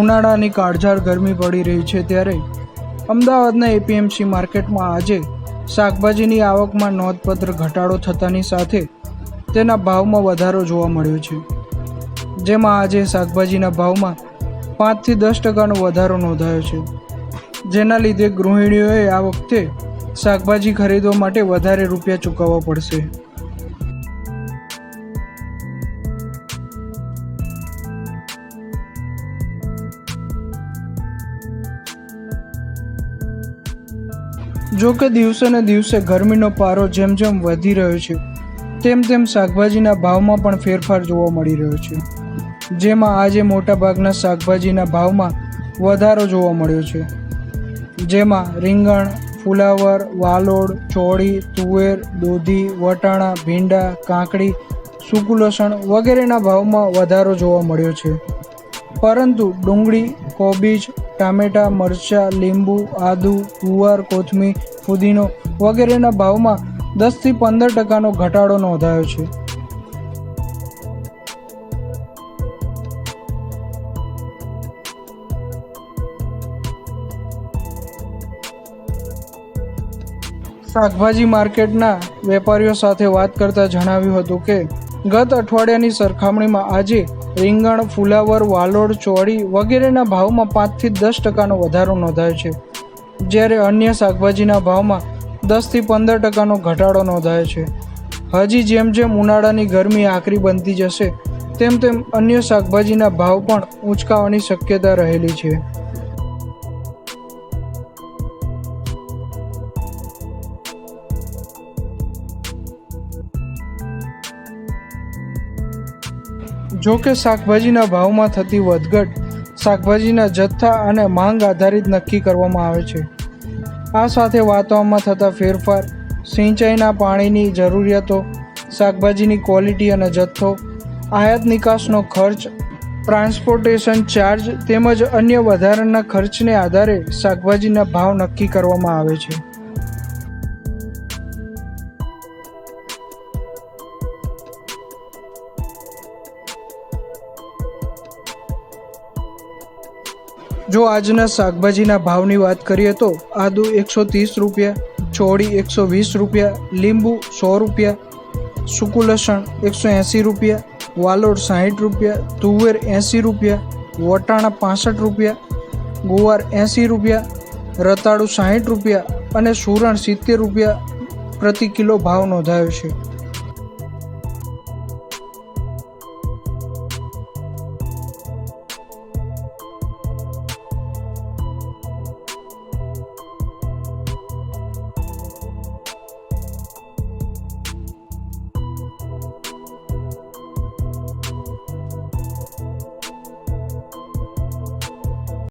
ઉનાળાની કાળઝાળ ગરમી પડી રહી છે ત્યારે અમદાવાદના એપીએમસી માર્કેટમાં આજે શાકભાજીની આવકમાં નોંધપાત્ર ઘટાડો થતાની સાથે તેના ભાવમાં વધારો જોવા મળ્યો છે, જેમાં આજે શાકભાજીના ભાવમાં 5 થી 10% વધારો નોંધાયો છે, જેના લીધે ગૃહિણીઓએ આ વખતે શાકભાજી ખરીદવા માટે વધારે રૂપિયા ચૂકવવા પડશે। જો કે દિવસે ને દિવસે ગરમીનો પારો જેમ જેમ વધી રહ્યો છે તેમ તેમ શાકભાજીના ભાવમાં પણ ફેરફાર જોવા મળી રહ્યો છે, જેમાં આજે મોટાભાગના શાકભાજીના ભાવમાં વધારો જોવા મળ્યો છે, જેમાં રીંગણ, ફુલાવર, વાલોડ, ચોળી, તુવેર, દૂધી, વટાણા, ભીંડા, કાકડી, સૂકું લસણ વગેરેના ભાવમાં વધારો જોવા મળ્યો છે, પરંતુ ડુંગળી, કોબીજ, ટામેટા, મરચાં, લીંબુ, આદુ, ગુવાર, કોથમીર, ફુદીનો વગેરેના ભાવમાં 10 થી 15% ઘટાડો નોંધાયો છે। શાકભાજી માર્કેટના વેપારીઓ સાથે વાત કરતા જણાવ્યું હતું કે ગત અઠવાડિયાની સરખામણીમાં આજે રીંગણ, ફુલાવર, વાલોડ, ચોળી વગેરેના ભાવમાં 5 થી 10% વધારો નોંધાયો છે, જ્યારે અન્ય શાકભાજીના ભાવમાં 10 થી 15% ઘટાડો નોંધાયો છે। હજી જેમ જેમ ઉનાળાની ગરમી આકરી બનતી જશે તેમ તેમ અન્ય શાકભાજીના ભાવ પણ ઊંચકાવાની શક્યતા રહેલી છે। જો કે શાકભાજીના ભાવમાં થતી વધઘટ શાકભાજીના જથ્થા અને માંગ આધારિત નક્કી કરવામાં આવે છે। આ સાથે વાતાવરણમાં થતા ફેરફાર, સિંચાઈના પાણીની જરૂરિયાતો, શાકભાજીની ક્વોલિટી અને જથ્થો, આયાત નિકાસનો ખર્ચ, ટ્રાન્સપોર્ટેશન ચાર્જ તેમજ અન્ય વધારાના ખર્ચને આધારે શાકભાજીના ભાવ નક્કી કરવામાં આવે છે। જો આજના શાકભાજીના ભાવની વાત કરીએ તો આદુ 130 રૂપિયા, ચોળી 120 રૂપિયા, લીંબુ 100 રૂપિયા, સૂકું લસણ 180 રૂપિયા, વાલોડ 60 રૂપિયા, તુવેર 80 રૂપિયા, વટાણા 65 રૂપિયા, ગુવાર 80 રૂપિયા, રતાળુ 60 રૂપિયા અને સુરણ 70 રૂપિયા પ્રતિ કિલો ભાવ નોંધાયો છે।